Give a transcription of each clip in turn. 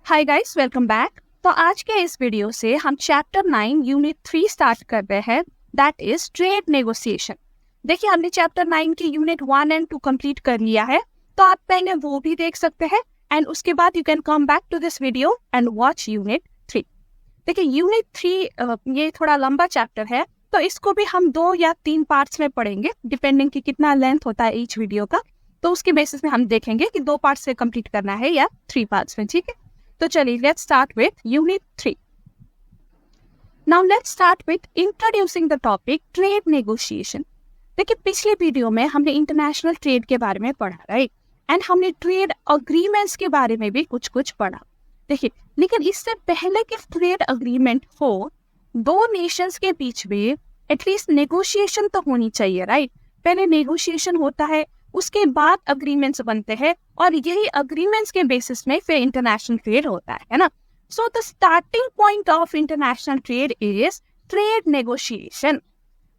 Hi guys, welcome back. तो आज के इस वीडियो से हम चैप्टर 9 यूनिट 3 स्टार्ट कर रहे हैं, दैट इज ट्रेड नेगोशिएशन। देखिए, हमने चैप्टर 9 की यूनिट 1 एंड 2 कंप्लीट कर लिया है, तो आप पहले वो भी देख सकते हैं एंड उसके बाद you can come back to this video and watch unit 3। देखिए, यूनिट 3 ये थोड़ा लंबा चैप्टर है, तो इसको भी हम 2 या 3 पार्ट्स में पढ़ेंगे, डिपेंडिंग कि कितना लेंथ होता है ईच वीडियो का। तो उसके बेसिस में हम देखेंगे कि 2 पार्ट्स से कंप्लीट करना है या 3 पार्ट्स में, ठीक है। तो चलिए, let's start with unit 3। Now let's start with introducing the topic trade negotiation. देखिए, पिछले वीडियो में हमने इंटरनेशनल ट्रेड के बारे में पढ़ा, राइट, एंड हमने ट्रेड अग्रीमेंट्स के बारे में भी कुछ कुछ पढ़ा। देखिए, लेकिन इससे पहले कि ट्रेड अग्रीमेंट हो, 2 नेशंस के बीच में एटलीस्ट नेगोशिएशन तो होनी चाहिए, राइट। पहले नेगोशिएशन होता है, उसके बाद अग्रीमेंट्स बनते हैं, और यही अग्रीमेंट्स के बेसिस में फिर इंटरनेशनल ट्रेड होता है ना। So the starting point of international trade is trade negotiation.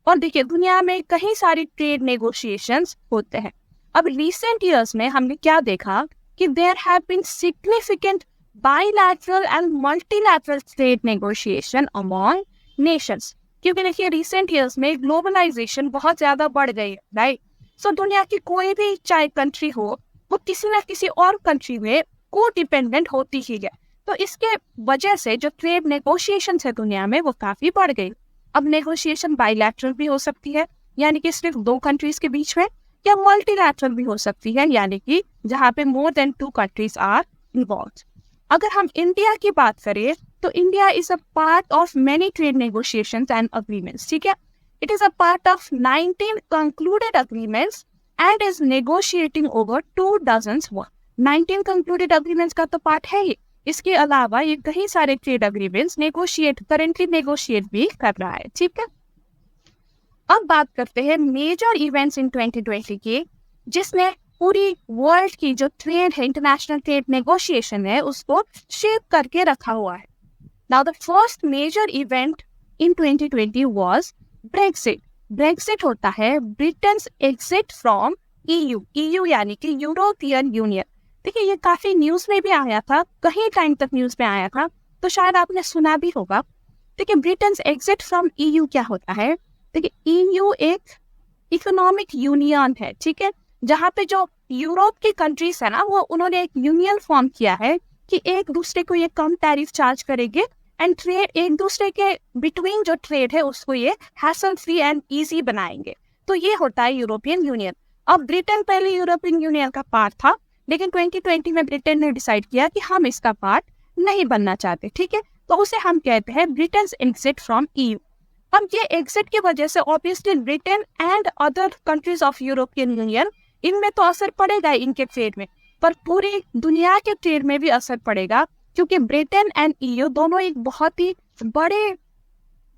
और देखिए, दुनिया में कई सारी ट्रेड नेगोशिएशंस होते हैं। अब रिसेंट ईयर्स में हमने क्या देखा कि there have been significant bilateral and multilateral trade negotiation among nations. क्योंकि देखिए, रिसेंट ईयर्स में ग्लोबलाइजेशन बहुत ज्यादा बढ़ गई है, राइट। सो दुनिया की कोई भी चाहे कंट्री हो, वो किसी ना किसी और कंट्री में को डिपेंडेंट होती ही है। तो इसके वजह से जो ट्रेड नेगोशिएशन है दुनिया में, वो काफी बढ़ गई। अब नेगोशिएशन बाइलैटरल भी हो सकती है, यानी कि सिर्फ 2 कंट्रीज के बीच में, या मल्टीलैटरल भी हो सकती है, यानी कि जहाँ पे more than 2 countries are involve. अगर हम इंडिया की बात करें, तो India is a part of many trade negotiations and agreements, ठीक है। It is a part of 19 concluded agreements and is negotiating over 2 dozens more. 19 concluded agreements का तो पार्ट है ये। इसके अलावा ये कई सारे ट्रेड अग्रीमेंट्स करंटली नेगोशिएट भी कर रहा है, ठीक है। अब बात करते हैं मेजर इवेंट्स इन 2020 के, जिसने पूरी वर्ल्ड की जो ट्रेड है, इंटरनेशनल ट्रेड नेगोशिएशन है, उसको शेप करके रखा हुआ है। Now the first major event in 2020 was Brexit. Brexit होता है ब्रिटेन्स एग्जिट फ्रॉम EU यानी कि यूरोपियन यूनियन। देखिए, ये काफी न्यूज में भी आया था, कहीं टाइम तक न्यूज में आया था, तो शायद आपने सुना भी होगा। देखिए, ब्रिटेन्स एग्जिट फ्रॉम EU क्या होता है। देखिए, EU एक इकोनॉमिक यूनियन है, ठीक है, जहाँ पे जो यूरोप की कंट्रीज है ना, वो उन्होंने एक यूनियन फॉर्म किया है कि एक दूसरे को ये कम टैरिफ चार्ज करेंगे एंड ट्रेड, एक दूसरे के बिटवीन जो ट्रेड है उसको ये हैसल फ्री एंड इजी बनाएंगे। तो ये होता है यूरोपियन यूनियन। अब ब्रिटेन पहले यूरोपियन यूनियन का पार्ट था, लेकिन 2020 में ब्रिटेन ने डिसाइड किया कि हम इसका पार्ट नहीं बनना चाहते, ठीक है। तो उसे हम कहते हैं ब्रिटेन्स एग्जिट फ्रॉम EU। अब ये एग्जिट की वजह से obviously Britain and other countries of European union, इनमें तो असर पड़ेगा इनके ट्रेड में, पर पूरी दुनिया के ट्रेड में भी असर पड़ेगा, क्योंकि ब्रिटेन एंड EU दोनों एक बहुत ही बड़े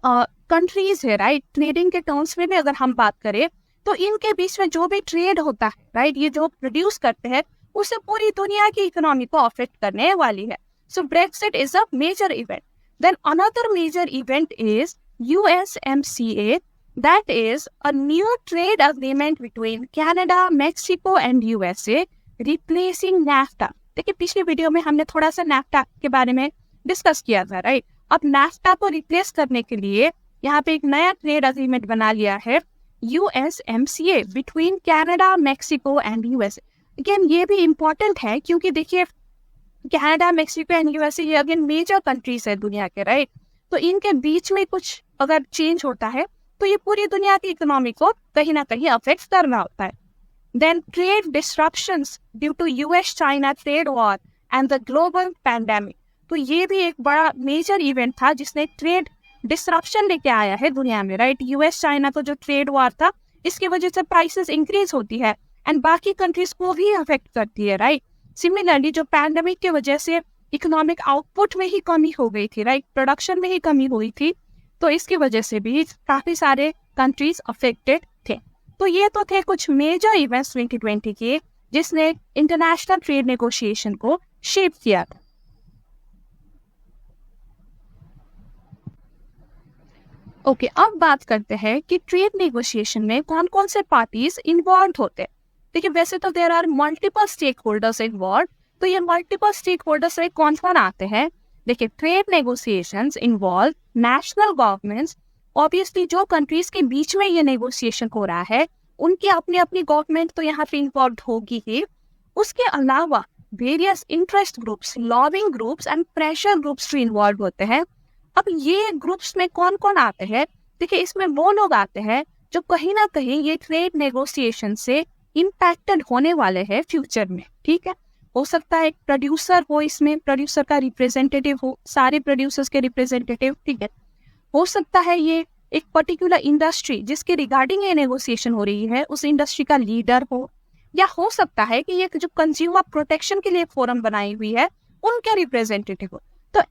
कंट्रीज है, राइट। ट्रेडिंग के टर्म्स में भी अगर हम बात करें, तो इनके बीच में जो भी ट्रेड होता है, राइट, ये जो प्रोड्यूस करते हैं, उससे पूरी दुनिया की इकोनॉमी को अफेक्ट करने वाली है। So Brexit is a major event. Then another major event is USMCA, that is a new trade agreement between Canada, Mexico and USA, replacing NAFTA। देखिए, पिछली वीडियो में हमने थोड़ा सा NAFTA के बारे में डिस्कस किया था, राइट। अब NAFTA को रिप्लेस करने के लिए यहाँ पे एक नया ट्रेड अग्रीमेंट बना लिया है, USMCA, between Canada, Mexico and USA। Again ये भी इम्पोर्टेंट है, क्योंकि देखिए, कैनेडा, मेक्सिको एंड USA ये अगेन मेजर कंट्रीज है दुनिया के, राइट। तो इनके बीच में कुछ अगर चेंज होता है, तो ये पूरी दुनिया की इकोनॉमी को कहीं ना कहीं अफेक्ट करना होता है। Then trade disruptions due to US-China trade war and the global pandemic। तो ये भी एक बड़ा मेजर इवेंट था जिसने ट्रेड डिसरप्शन लेके आया है दुनिया में, राइट। US-China का जो ट्रेड वार था, इसकी वजह से प्राइसेस इंक्रीज होती है एंड बाकी कंट्रीज को भी अफेक्ट करती है, राइट। सिमिलरली जो पैंडेमिक की वजह से इकोनॉमिक आउटपुट में ही कमी हो गई थी, राइट, प्रोडक्शन में ही कमी हुई थी, तो इसकी वजह से भी काफी सारे कंट्रीज अफेक्टेड थे। तो ये तो थे कुछ मेजर इवेंट्स 2020 के, जिसने इंटरनेशनल ट्रेड नेगोशिएशन को शेप किया था। ओके, अब बात करते हैं कि ट्रेड नेगोशिएशन में कौन कौन से पार्टीज इन्वॉल्व होते हैं। देखिए, वैसे तो there are multiple stakeholders involve, तो ये मल्टीपल स्टेक होल्डर्स में कौन कौन आते हैं? देखिए, trade negotiations involve national governments. Obviously जो कंट्रीज के बीच में ये नेगोशिएशन हो रहा है उनकी अपनी अपनी गवर्नमेंट तो यहाँ पे इन्वॉल्व होगी ही। उसके अलावा various interest groups, lobbying groups and pressure groups भी इन्वॉल्व होते हैं। अब ये ग्रुप्स में कौन कौन आते हैं? देखिए, इसमें वो लोग आते हैं जो कहीं ना कहीं ये ट्रेड नेगोशिएशन से इम्पैक्टेड होने वाले हैं फ्यूचर में। ठीक है, हो सकता है एक प्रोड्यूसर हो, इसमें प्रोड्यूसर का रिप्रेजेंटेटिव हो, सारे प्रोड्यूसर्स के रिप्रेजेंटेटिव। ठीक है, हो सकता है ये एक पर्टिकुलर इंडस्ट्री जिसके रिगार्डिंग ये नेगोशिएशन हो रही है उस इंडस्ट्री का लीडर हो, या हो सकता है कि ये जो कंज्यूमर प्रोटेक्शन के लिए फोरम बनाई हुई है उनके रिप्रेजेंटेटिव हो। तो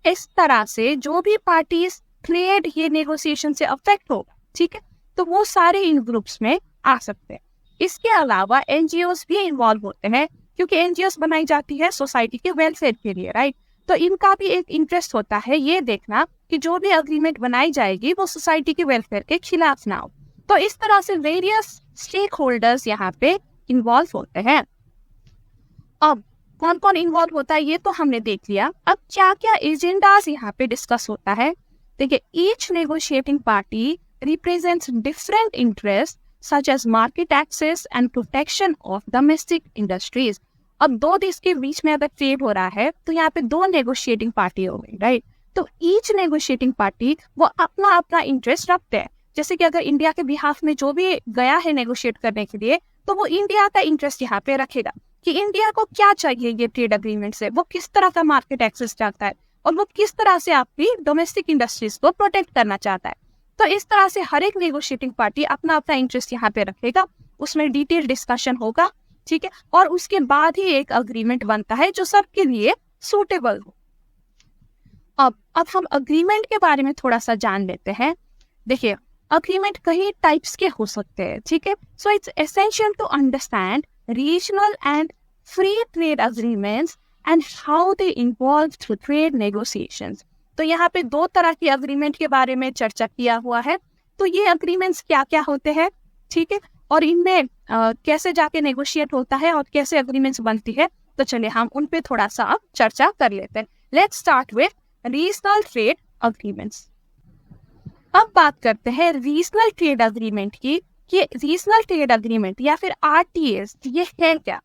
इस तरह से जो भी पार्टीज ट्रेड ये नेगोशिएशन से अफेक्ट होगा, ठीक है, तो वो सारे इन ग्रुप्स में आ सकते हैं। इसके अलावा एनजीओस भी इन्वॉल्व होते हैं, क्योंकि एनजीओस बनाई जाती है सोसाइटी के वेलफेयर के लिए, राइट। तो इनका भी एक इंटरेस्ट होता है ये देखना कि जो भी अग्रीमेंट बनाई जाएगी वो सोसाइटी के वेलफेयर के खिलाफ ना हो। तो इस तरह से वेरियस स्टेक होल्डर्स यहाँ पे इन्वॉल्व होते हैं। अब कौन कौन इन्वॉल्व होता है ये तो हमने देख लिया। अब क्या क्या एजेंडास यहाँ पे डिस्कस होता है? देखिए, each negotiating party represents different interest such as market access and protection of domestic industries. अब दो देश के बीच में अगर ट्रेड हो रहा है तो यहाँ पे दो नेगोशिएटिंग पार्टी हो गई, राइट। तो ईच नेगोशिएटिंग पार्टी वो अपना अपना इंटरेस्ट रखते हैं। जैसे कि अगर इंडिया के बिहाफ में जो भी गया है नेगोशिएट करने के लिए, तो वो इंडिया का इंटरेस्ट यहाँ पे रखेगा कि इंडिया को क्या चाहिए ये ट्रेड अग्रीमेंट से, वो किस तरह का मार्केट एक्सेस चाहता है और वो किस तरह से आपकी डोमेस्टिक इंडस्ट्रीज को प्रोटेक्ट करना चाहता है। तो इस तरह से हर एक नेगोशिएटिंग पार्टी अपना अपना इंटरेस्ट यहाँ पे रखेगा, उसमें डिटेल डिस्कशन होगा, ठीक है, और उसके बाद ही एक अग्रीमेंट बनता है जो सबके लिए सूटेबल हो। अब हम अग्रीमेंट के बारे में थोड़ा सा जान लेते हैं। देखिए, अग्रीमेंट कई टाइप्स के हो सकते हैं, ठीक है। So it's essential to understand regional and free trade agreements and how they involve through trade negotiations. तो यहाँ पे दो तरह के अग्रीमेंट के बारे में चर्चा किया हुआ है। तो ये अग्रीमेंट्स क्या क्या होते हैं, ठीक है, और इनमें कैसे जाके नेगोशिएट होता है और कैसे अग्रीमेंट्स बनती है, तो चलिए हम उन पे थोड़ा सा अब चर्चा कर लेते हैं। Let's start with regional trade agreements. अब बात करते हैं रीजनल ट्रेड अग्रीमेंट की कि रीजनल ट्रेड अग्रीमेंट या फिर आरटीएस ये है क्या।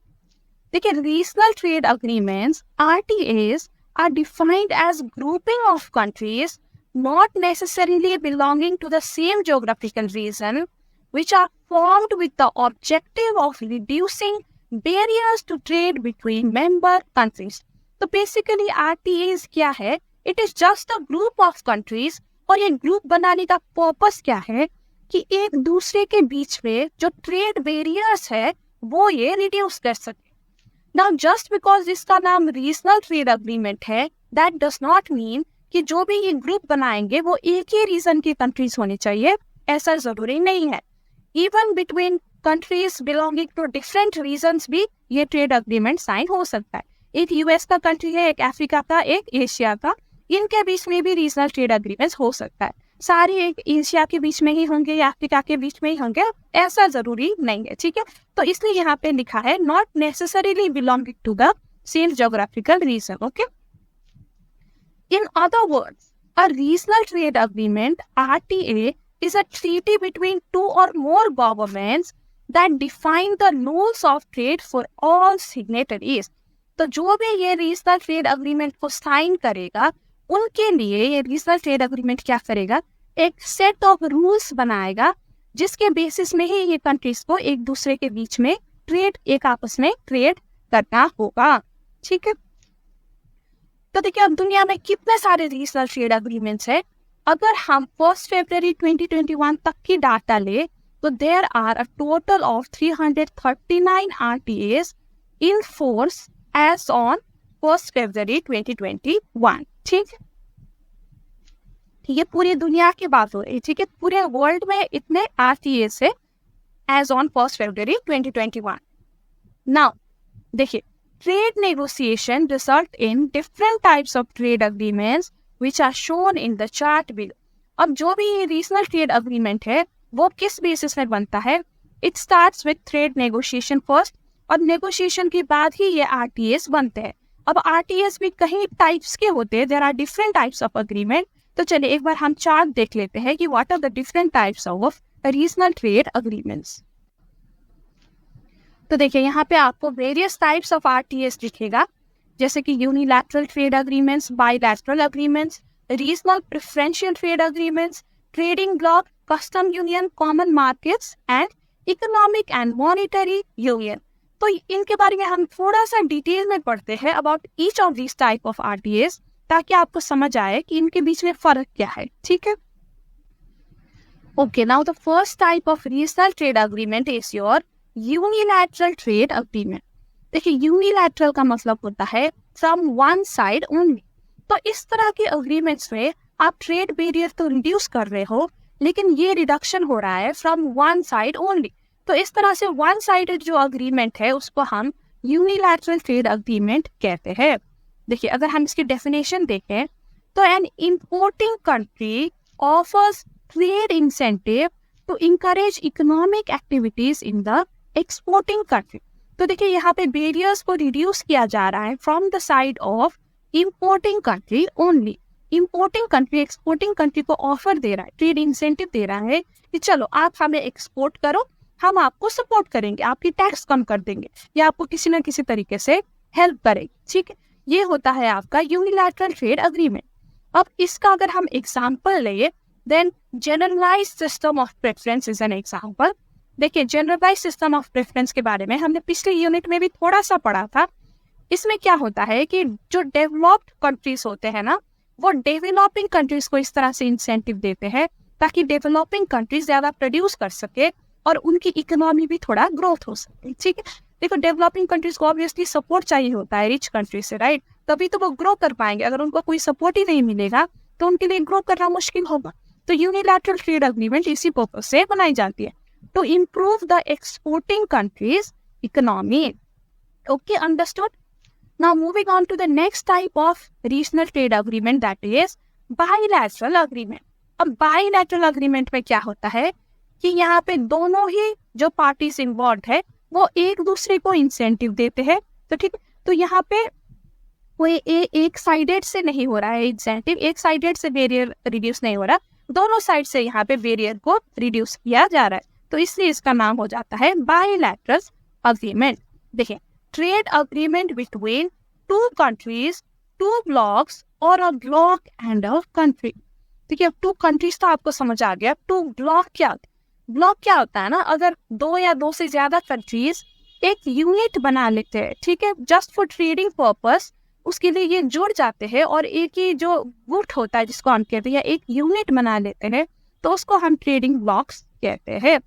देखिए, regional trade agreements RTS are defined as grouping of countries not necessarily belonging to the same geographical region, which are formed with the objective of reducing barriers to trade between member countries. तो basically RTAs क्या है? It is just a group of countries, और ये group बनाने का purpose क्या है कि एक दूसरे के बीच में जो ट्रेड बैरियर्स है वो ये रिड्यूस कर सके। Now, just because इसका नाम रीजनल ट्रेड अग्रीमेंट है, that does not mean कि जो भी ये ग्रुप बनाएंगे वो एक ही रीजन की कंट्रीज होनी चाहिए, ऐसा जरूरी नहीं है। Even between countries belonging to different regions भी ये ट्रेड अग्रीमेंट साइन हो सकता है। एक यूएस का कंट्री है, एक अफ्रीका का, एक एशिया का, इनके बीच में भी रीजनल ट्रेड अग्रीमेंट हो सकता है। सारे एक एशिया के बीच में ही होंगे या अफ्रीका के बीच में ही होंगे, ऐसा जरूरी नहीं है, ठीक है। तो इसलिए यहाँ पे लिखा है not necessarily belonging to the same geographical region, okay. In other words, a regional trade agreement RTA is a treaty between two or more governments that define the rules of trade for all signatories. तो जो भी ये regional trade agreement को sign करेगा उनके लिए ये regional trade agreement क्या करेगा, एक सेट ऑफ रूल्स बनाएगा जिसके बेसिस में ही ये कंट्रीज को एक दूसरे के बीच में ट्रेड, एक आपस में ट्रेड करना होगा, ठीक है। तो देखिए, अब दुनिया में कितने सारे रीजनल ट्रेड अग्रीमेंट्स है। अगर हम 1 फरवरी 2021 तक की डाटा ले तो there are a total of 339 RTAs in force as on 1 February 2021, ठीक है। ये पूरी दुनिया की बात हो रही है, ठीक है। पूरे वर्ल्ड में इतने RTAs है एज ऑन 1 फरवरी 2021। नाउ देखिए, trade negotiation result in different types of trade agreements which are shown in the chart below. अब जो भी ये रीजनल ट्रेड अग्रीमेंट है वो किस बेसिस में बनता है? It starts with trade negotiation first. और नेगोशिएशन के बाद ही ये आरटीएस बनते हैं। अब आरटीएस भी कई टाइप्स के होते हैं, there are different types of agreement. तो चलिए एक बार हम चार्ट देख लेते हैं कि what are the different types of regional trade agreements. तो देखिए यहाँ पे आपको वेरियस टाइप्स ऑफ आरटीएस दिखेगा, जैसे कि unilateral trade agreements, bilateral agreements, regional preferential trade agreements, trading block, custom union, common markets and economic and monetary union. तो इनके बारे में हम थोड़ा सा डिटेल में पढ़ते हैं about each of this type of RTS, ताकि आपको समझ आए कि इनके बीच में फर्क क्या है। ठीक है, okay, now the first type of regional trade agreement is your unilateral trade agreement. देखिए यूनिलैटरल का मतलब होता है फ्रॉम वन साइड ओनली। तो इस तरह के अग्रीमेंट्स में आप ट्रेड बैरियर तो रिड्यूस कर रहे हो, लेकिन ये रिडक्शन हो रहा है फ्रॉम वन साइड ओनली। तो इस तरह से वन साइडेड जो अग्रीमेंट है उसको हम यूनिलैटरल ट्रेड अग्रीमेंट कहते हैं। देखिए अगर हम इसकी डेफिनेशन देखें तो an importing country offers trade incentive to encourage economic activities in the exporting country. तो देखिए यहाँ पे बैरियर्स को रिड्यूस किया जा रहा है from the side of importing country only. Importing country exporting country को ऑफर दे रहा है, ट्रेड इंसेंटिव दे रहा है कि चलो आप हमें एक्सपोर्ट करो, हम आपको सपोर्ट करेंगे, आपकी टैक्स कम कर देंगे या आपको किसी न किसी तरीके से हेल्प करेंगे। ठीक है, ये होता है आपका यूनिलैटरल ट्रेड अग्रीमेंट। अब इसका अगर हम एग्जांपल लें, then generalized system of preference is an example. देखिए जनरलाइज्ड सिस्टम ऑफ प्रेफरेंस के बारे में हमने पिछले यूनिट में भी थोड़ा सा पढ़ा था। इसमें क्या होता है कि जो डेवलप्ड कंट्रीज होते हैं ना, वो डेवलपिंग कंट्रीज को इस तरह से इंसेंटिव देते हैं ताकि डेवलपिंग कंट्रीज ज्यादा प्रोड्यूस कर सके और उनकी इकोनॉमी भी थोड़ा ग्रोथ हो सके। ठीक है, देखो डेवलपिंग कंट्रीज को ऑब्वियसली सपोर्ट चाहिए होता है रिच कंट्री से, राइट? तभी तो वो ग्रो कर पाएंगे। अगर उनको कोई सपोर्ट ही नहीं मिलेगा तो उनके लिए ग्रो करना मुश्किल होगा। तो यूनिलैटरल ट्रेड अग्रीमेंट इसी पर्पस से बनाई जाती है, to improve the exporting countries economy. Okay, understood. Now moving on to the next type of regional trade agreement, that is bilateral agreement. अब bilateral agreement में क्या होता है कि यहाँ पे दोनों ही जो पार्टीज इन्वॉल्व है वो एक दूसरे को इंसेंटिव देते हैं। तो ठीक, तो यहाँ पे कोई एक साइडेड से नहीं हो रहा है इंसेंटिव, एक साइडेड से बैरियर रिड्यूस नहीं हो रहा, दोनों साइड से यहाँ पे बैरियर को रिड्यूस किया जा रहा है। तो इसलिए इसका नाम हो जाता है बायलैटरल अग्रीमेंट। देखिए trade agreement between two countries, two blocks or a block and a country। देखिए अब टू कंट्रीज तो आपको समझ आ गया। टू ब्लॉक क्या होता है? ब्लॉक क्या होता है ना, अगर दो या दो से ज्यादा कंट्रीज एक यूनिट बना लेते हैं, ठीक है, जस्ट फॉर ट्रेडिंग पर्पस, उसके लिए ये जुड़ जाते हैं और एक ही जो गुट होता है जिसको हम कहते हैं, एक यूनिट बना लेते हैं, तो उसको हम ट्रेडिंग ब्लॉक्स कहते हैं।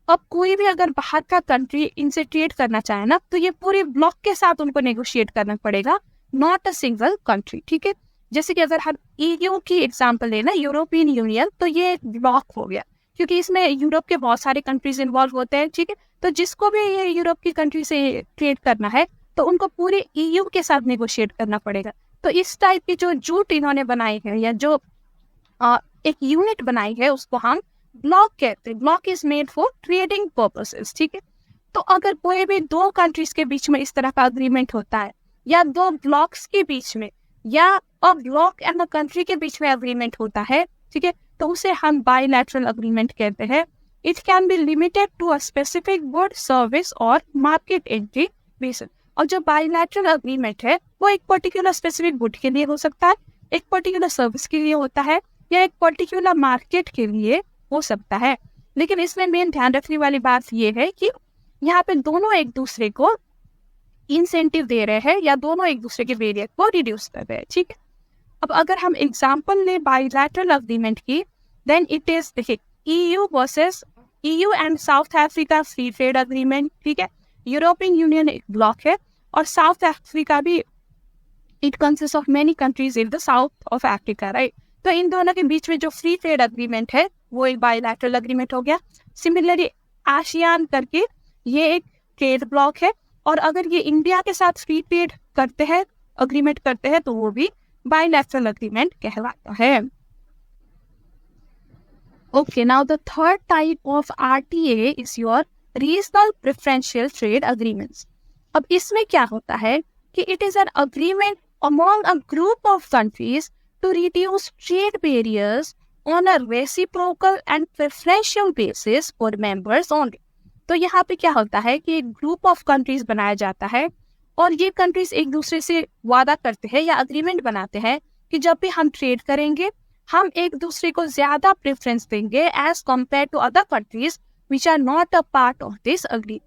अब कोई भी अगर बाहर का कंट्री इनसे ट्रेड करना चाहे ना, तो ये पूरे ब्लॉक के साथ उनको नेगोशिएट करना पड़ेगा, नॉट अ सिंगल कंट्री। ठीक है, जैसे कि अगर हम ईयू की एग्जांपल लेना, यूरोपियन यूनियन, तो ये ब्लॉक हो गया क्योंकि इसमें यूरोप के बहुत सारे कंट्रीज इन्वॉल्व होते हैं। ठीक है, तो जिसको भी ये यूरोप की कंट्री से ट्रेड करना है तो उनको पूरे ईयू के साथ नेगोशिएट करना पड़ेगा। तो इस टाइप की जो जूट इन्होंने बनाई है या जो एक यूनिट बनाई है उसको हम ब्लॉक कहते हैं। Block is made for trading purposes. ठीक है, तो अगर कोई भी दो कंट्रीज के बीच में इस तरह का अग्रीमेंट होता है या दो ब्लॉक्स के बीच में या a block and a country के बीच में अग्रीमेंट होता है, ठीक है, तो उसे हम बायलैटरल अग्रीमेंट कहते हैं। It can be limited to a specific good, service और मार्केट एंट्री बेसिस। और जो बायलैटरल अग्रीमेंट है वो एक पर्टिकुलर स्पेसिफिक गुड के लिए हो सकता है, एक पर्टिकुलर सर्विस के लिए होता है या एक पर्टिकुलर मार्केट के लिए हो सकता है। लेकिन इसमें मेन ध्यान रखने वाली बात ये है कि यहाँ पे दोनों एक दूसरे को इंसेंटिव दे रहे हैं या दोनों एक दूसरे के बैरियर को रिड्यूस कर रहे हैं। ठीक है, अब अगर हम एग्जांपल लें बायलैटरल अग्रीमेंट की, देन इट इज, देखिए, EU and south Africa free trade agreement. ठीक है, यूरोपियन यूनियन एक ब्लॉक है और साउथ अफ्रीका भी, it consist of many countries in the south of Africa, right? तो इन दोनों के बीच में जो फ्री ट्रेड अग्रीमेंट है वो एक बायलैटरल अग्रीमेंट हो गया। सिमिलरली आसियान करके ये एक ट्रेड ब्लॉक है और अगर ये इंडिया के साथ फ्री ट्रेड करते हैं, अग्रीमेंट करते हैं, तो वो भी बायलैटरल अग्रीमेंट कहलाता है। Okay, now the third type of RTA is your regional preferential trade agreements. अब इसमें क्या होता है कि it is an agreement among a group of countries to reduce trade barriers on a reciprocal and preferential basis for members only. तो यहाँ पे क्या होता है कि एक ग्रुप ऑफ कंट्रीज बनाया जाता है और ये कंट्रीज एक दूसरे से वादा करते हैं या अग्रीमेंट बनाते हैं कि जब भी हम ट्रेड करेंगे हम एक दूसरे को ज्यादा प्रेफरेंस देंगे as compare to other countries which are not a part of this agreement.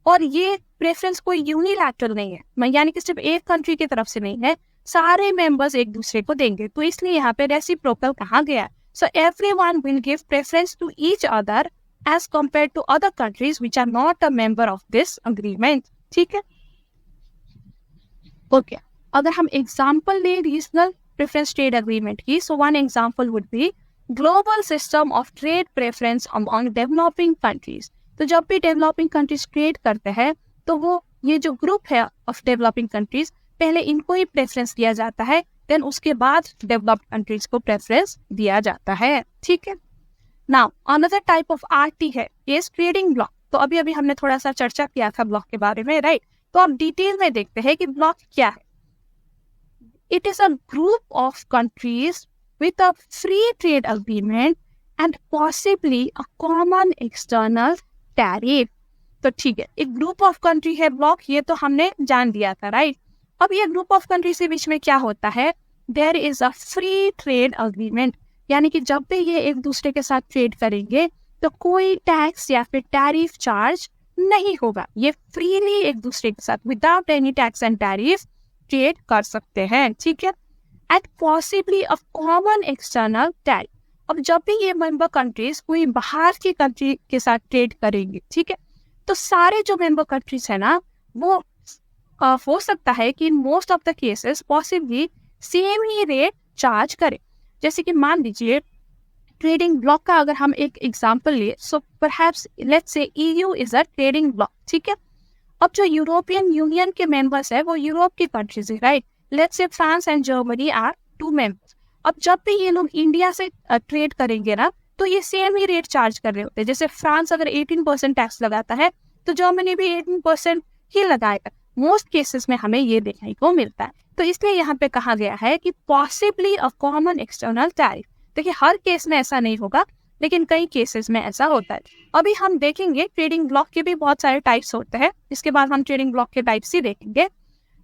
और ये प्रेफरेंस कोई यूनिलैटरल नहीं है, यानी कि सिर्फ एक कंट्री की तरफ से नहीं है, सारे मेंबर्स एक दूसरे को देंगे। तो इसलिए यहाँ पे रेसिप्रोकल कहा गया है। So everyone will give preference to each other as compare to other countries which are not a member of this agreement. ठीक है, ओके अगर हम एग्जाम्पल लें रीजनल प्रेफरेंस ट्रेड अग्रीमेंट की, so one example would be global system of trade preference among developing countries. तो जब भी developing countries trade करते हैं तो वो ये जो ग्रुप है ऑफ डेवलपिंग कंट्रीज पहले इनको ही प्रेफरेंस दिया जाता है, देन उसके बाद डेवलप्ड कंट्रीज को प्रेफरेंस दिया जाता है। ठीक है, now another type of RT है इज ट्रेडिंग ब्लॉक। तो अभी हमने थोड़ा सा चर्चा किया था ब्लॉक के बारे में, राइट? तो अब डिटेल में देखते हैं कि ब्लॉक क्या है। It is a group of countries with a free trade agreement and possibly a common external tariff। तो ठीक है, एक ग्रुप ऑफ कंट्री है ब्लॉक, ये तो हमने जान दिया था, राइट? अब ये ग्रुप ऑफ कंट्री के बीच में क्या होता है, there is a free trade agreement, यानी कि जब भी ये एक दूसरे के साथ ट्रेड करेंगे तो कोई टैक्स या फिर टैरिफ चार्ज नहीं होगा। ये फ्रीली एक दूसरे के साथ without any tax and tariff trade कर सकते हैं। ठीक है, at possibly a common external tariff. अब जब भी ये मेंबर कंट्रीज कोई बाहर की कंट्री के साथ ट्रेड करेंगे, ठीक है, तो सारे जो मेंबर कंट्रीज है ना वो हो सकता है कि in most of the cases possibly same he rate charge करें। जैसे कि मान लीजिए ट्रेडिंग ब्लॉक का अगर हम एक एग्जांपल लिए, so perhaps let's say EU is a trading bloc. ठीक है, अब जो यूरोपियन यूनियन के मेंबर्स है वो यूरोप की कंट्रीज है, right? Let's say France and Germany are two members. अब जब भी ये लोग इंडिया से ट्रेड करेंगे ना तो ये सेम ही रेट चार्ज कर रहे होते हैं। जैसे फ्रांस अगर 18% टैक्स लगाता है तो जर्मनी भी 18% ही लगाएगा। मोस्ट केसेस में हमें ये देखने को मिलता है। तो इसलिए यहाँ पे कहा गया है कि possibly a common external tariff. देखिए हर केस में ऐसा नहीं होगा, लेकिन कई केसेस में ऐसा होता है। अभी हम देखेंगे ट्रेडिंग ब्लॉक के भी बहुत सारे टाइप्स होते हैं, इसके बाद हम ट्रेडिंग ब्लॉक के टाइप्स ही देखेंगे।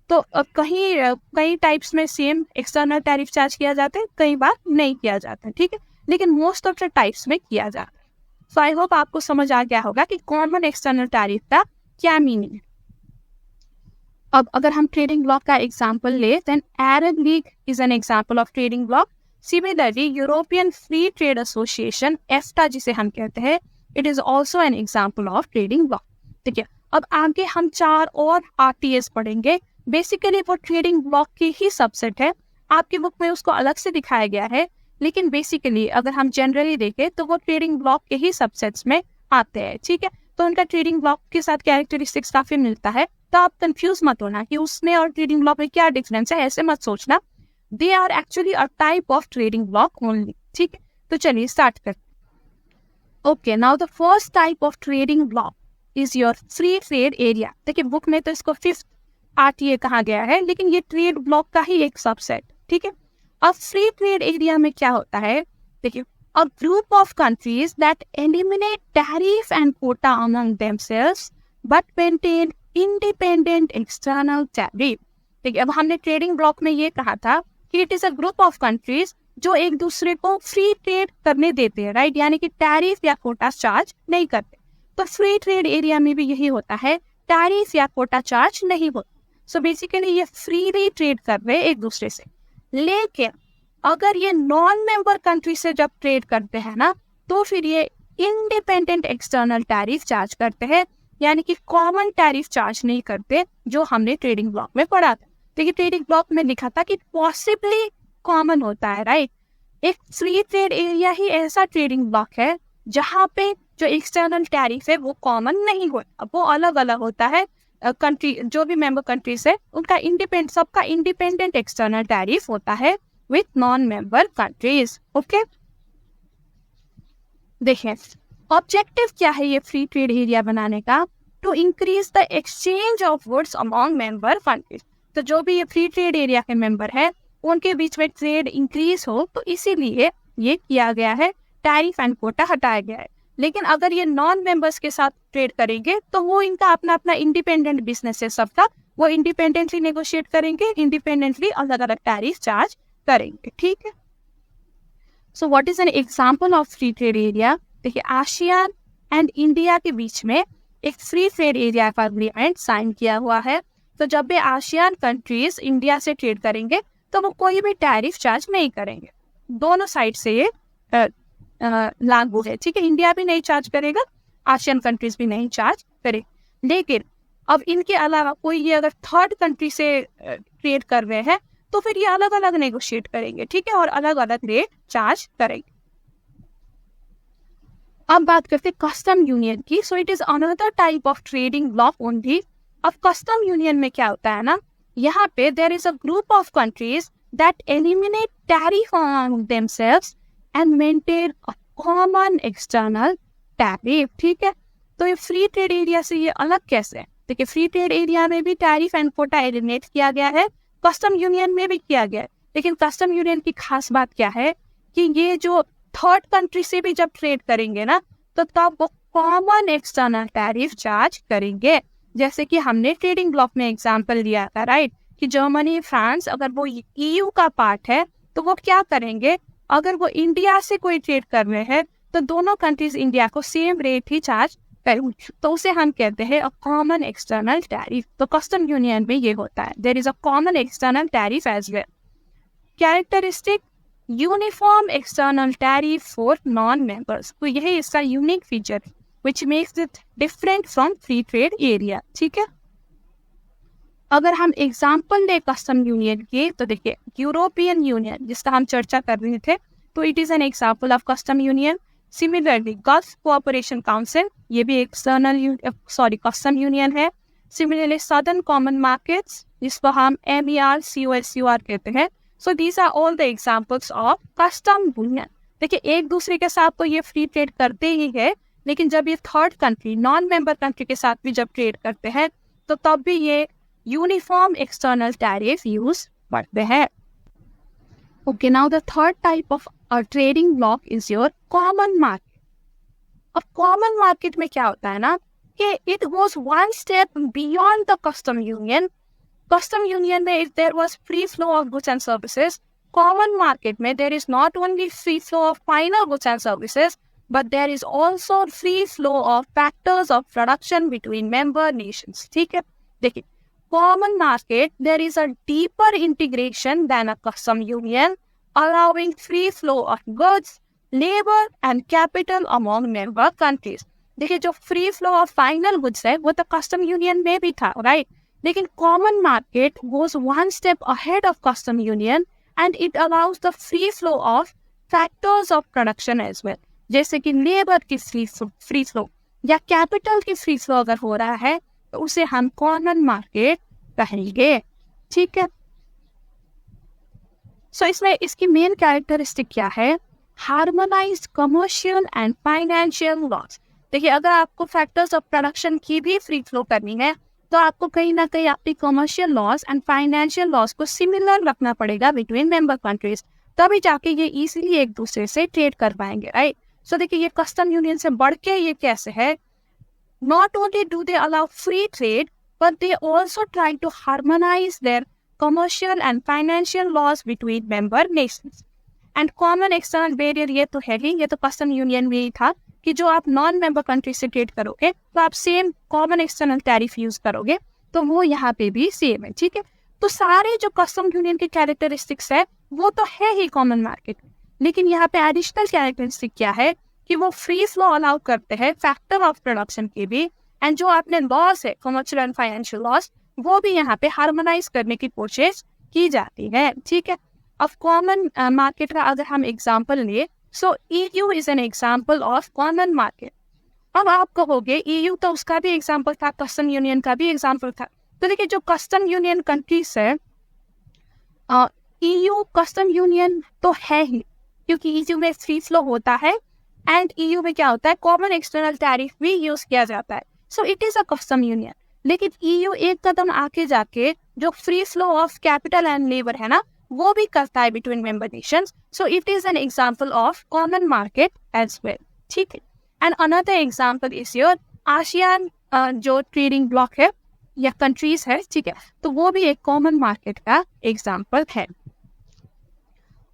तो कई टाइप्स में सेम एक्सटर्नल टैरिफ चार्ज किया जाता है, कई बार नहीं किया जाता है। ठीक है, लेकिन मोस्ट ऑफ द टाइप्स में किया जाता है। सो आई होप आपको समझ आ गया होगा कि कॉमन एक्सटर्नल टैरिफ का क्या मीनिंग है। अब अगर हम ट्रेडिंग ब्लॉक का एग्जांपल ले, then Arab League is an example of trading bloc. Similarly European Free Trade Association EFTA जिसे हम कहते हैं, it is also an example of trading bloc. ठीक है, अब आगे हम 4 और आरटीएस पढ़ेंगे। बेसिकली वो ट्रेडिंग ब्लॉक की ही सबसेट है, आपकी बुक में उसको अलग से दिखाया गया है, लेकिन बेसिकली अगर हम जनरली देखें तो वो ट्रेडिंग ब्लॉक के ही सबसेट्स में आते हैं। ठीक है, तो उनका ट्रेडिंग ब्लॉक के साथ कैरेक्टरिस्टिक्स काफी मिलता है। तो आप कंफ्यूज मत होना कि उसमें और ट्रेडिंग ब्लॉक में क्या डिफरेंस है, ऐसे मत सोचना। They are actually a type of trading block only. ठीक है, तो चलिए स्टार्ट करते हैं। Okay, now the first type of trading block is your free trade area. देखिए बुक में तो इसको 5th आरटीए कहा गया है, लेकिन ये ट्रेड ब्लॉक का ही एक सबसेट। ठीक है, अब फ्री ट्रेड एरिया में क्या होता है, देखिए a group of countries that eliminate tariff and quota among themselves but maintain independent external tariff. देखिए अब हमने ट्रेडिंग ब्लॉक में ये कहा था कि it is a group of countries जो एक दूसरे को फ्री ट्रेड करने देते हैं, राइट? यानी कि टैरिफ या कोटा चार्ज नहीं करते। तो फ्री ट्रेड एरिया में भी यही होता है, टैरिफ या कोटा चार्ज नहीं होता। सो बेसिकली ये फ्रीली ट्रेड कर रहे हैं एक दूसरे से। लेकिन अगर ये नॉन मेंबर कंट्री से जब ट्रेड करते हैं ना तो फिर ये इंडिपेंडेंट एक्सटर्नल टैरिफ चार्ज करते हैं, यानी कि कॉमन टैरिफ चार्ज नहीं करते, जो हमने ट्रेडिंग ब्लॉक में पढ़ा था। देखिए ट्रेडिंग ब्लॉक में लिखा था कि पॉसिबली कॉमन होता है, राइट? एक फ्री ट्रेड एरिया ही ऐसा ट्रेडिंग ब्लॉक है जहाँ पे जो एक्सटर्नल टैरिफ है वो कॉमन नहीं होता, वो अलग अलग होता है। कंट्री जो भी मेंबर कंट्रीज है उनका सबका इंडिपेंडेंट एक्सटर्नल टैरिफ होता है with non member countries. Okay, देखिए ऑब्जेक्टिव क्या है ये फ्री ट्रेड एरिया बनाने का? To increase the exchange of goods among member countries. तो जो भी ये फ्री ट्रेड एरिया के मेंबर है उनके बीच में ट्रेड इंक्रीज हो, तो इसीलिए ये किया गया है, टैरिफ एंड कोटा हटाया गया है। लेकिन अगर ये नॉन मेंबर्स के साथ ट्रेड करेंगे तो वो इनका अपना अपना इंडिपेंडेंट बिजनेस है सबका, वो इंडिपेंडेंटली नेगोशिएट करेंगे, इंडिपेंडेंटली अलग अलग टैरिफ चार्ज करेंगे। ठीक है, so what is an example of free trade area? देखिए, आसियान एंड इंडिया के बीच में एक फ्री ट्रेड एरिया का एग्रीमेंट साइन किया हुआ है। तो जब भी आसियान कंट्रीज इंडिया से ट्रेड करेंगे तो वो कोई भी टैरिफ चार्ज नहीं करेंगे, दोनों साइड से ये लागू है। ठीक है, इंडिया भी नहीं चार्ज करेगा, आसियान कंट्रीज भी नहीं चार्ज करेगा। लेकिन अब इनके अलावा कोई ये अगर थर्ड कंट्री से ट्रेड कर रहे हैं तो फिर ये अलग अलग नेगोशिएट करेंगे, ठीक है, और अलग अलग रेट चार्ज करेंगे। अब बात करते हैं कस्टम यूनियन की। So it is another type of trading block only. अब कस्टम यूनियन में क्या होता है ना, यहाँ पे there is a group of countries that eliminate tariff on themselves and maintain a common external tariff. ठीक है, तो ये फ्री ट्रेड एरिया से ये अलग कैसे है? देखिए, फ्री ट्रेड एरिया में भी टैरिफ एंड कोटा एलिमिनेट किया गया है, कस्टम यूनियन में भी किया गया है। लेकिन कस्टम यूनियन की खास बात क्या है कि ये जो थर्ड कंट्री से भी जब ट्रेड करेंगे ना तो तब वो कॉमन एक्सटर्नल टैरिफ चार्ज करेंगे। जैसे कि हमने ट्रेडिंग ब्लॉक में एग्जांपल लिया था, राइट, कि जर्मनी, फ्रांस अगर वो ईयू का पार्ट है तो वो क्या करेंगे, अगर वो इंडिया से कोई ट्रेड कर रहे हैं तो दोनों कंट्रीज इंडिया को सेम रेट ही चार्ज करेंगे, तो उसे हम कहते हैं अ कॉमन एक्सटर्नल टैरिफ। तो कस्टम यूनियन में ये होता है, there is a common external tariff as well. Characteristic, uniform external tariff for non members. तो यही इसका यूनिक फीचर है which makes it different from free trade area। ठीक है, अगर हम एग्जांपल ले कस्टम यूनियन के तो देखिए, यूरोपियन यूनियन जिसका हम चर्चा कर रहे थे, तो it is an example of custom union. Similarly Gulf Cooperation Council, ये भी एक्सटर्नल कस्टम यूनियन है। सिमिलरली सदर्न कॉमन मार्केट्स, जिसको हम MERCOSUR कहते हैं। So these are all the examples of custom union. देखिए, एक दूसरे के साथ तो ये फ्री ट्रेड करते ही है, लेकिन जब ये third country, non member country के साथ भी जब ट्रेड करते हैं तो तब भी ये यूनिफॉर्म एक्सटर्नल टैरिफ यूज करते हैं। Okay, now the third type of trading block is your common market. अब कॉमन मार्केट में क्या होता है ना कि it goes one step beyond the custom union. Custom union में if there was free flow of goods and services, common market में there is not only free flow of final goods and services, but there is also free flow of factors of production between member nations। ठीक है, देखिए, common market there is a deeper integration than a custom union, allowing free flow of goods, labor and capital among member countries। देखिए, जो free flow of final goods है वो तो custom union में भी था, right? लेकिन common market goes one step ahead of custom union and it allows the free flow of factors of production as well। जैसे कि लेबर की फ्री फ्लो या कैपिटल की फ्री फ्लो अगर हो रहा है तो उसे हम कॉमन मार्केट कहेंगे। ठीक है, सो इसमें इसकी मेन कैरेक्टरिस्टिक क्या है? Harmonised commercial and financial loss. देखिए, अगर आपको फैक्टर्स ऑफ प्रोडक्शन की भी फ्री फ्लो करनी है तो आपको कहीं ना कहीं आपकी commercial loss and financial loss को सिमिलर रखना पड़ेगा बिटवीन मेंबर कंट्रीज, तभी जाके ये इजीली एक दूसरे से ट्रेड कर पाएंगे, राइट। सो देखिए, ये कस्टम यूनियन से बढ़ के ये कैसे है, not only do they allow free trade but they also try to harmonise their commercial and financial laws between member nations. And common external barrier ये तो है ही, ये तो कस्टम यूनियन में ही था कि जो आप नॉन मेंबर कंट्री से ट्रेड करोगे तो आप same common external tariff use करोगे, तो वो यहाँ पे भी सेम है। ठीक है, तो सारे जो कस्टम यूनियन के कैरेक्टरिस्टिक्स है वो तो है ही कॉमन मार्केट, लेकिन यहाँ पे एडिशनल कैरेक्टरिस्टिक क्या है कि वो फ्री फ्लो अलाउ करते हैं फैक्टर ऑफ प्रोडक्शन के भी, एंड जो आपने लॉस है कमर्शियल एंड फाइनेंशियल लॉस वो भी यहाँ पे हार्मोनाइज करने की कोशिश की जाती है। ठीक है, अब कॉमन मार्केट का अगर हम एग्जांपल लिए, सो EU is an example of common market. अब आप कहोगे EU तो उसका भी एग्जांपल था, कस्टम यूनियन का भी एग्जांपल था। तो देखिए, जो कस्टम यूनियन कंट्रीज है, EU कस्टम यूनियन तो है ही, क्योंकि EU में फ्री फ्लो होता है एंड EU में क्या होता है, कॉमन एक्सटर्नल टैरिफ भी यूज किया जाता है. So it is a custom union. लेकिन EU एक कदम आके जाके जो free flow of capital and labour है ना, वो भी करता है between member nations. So it is an example of common market as well. ठीक है. And another example is your ASEAN, जो ट्रेडिंग ब्लॉक है या कंट्रीज है, ठीक है, तो वो भी एक कॉमन मार्केट का एग्जांपल है.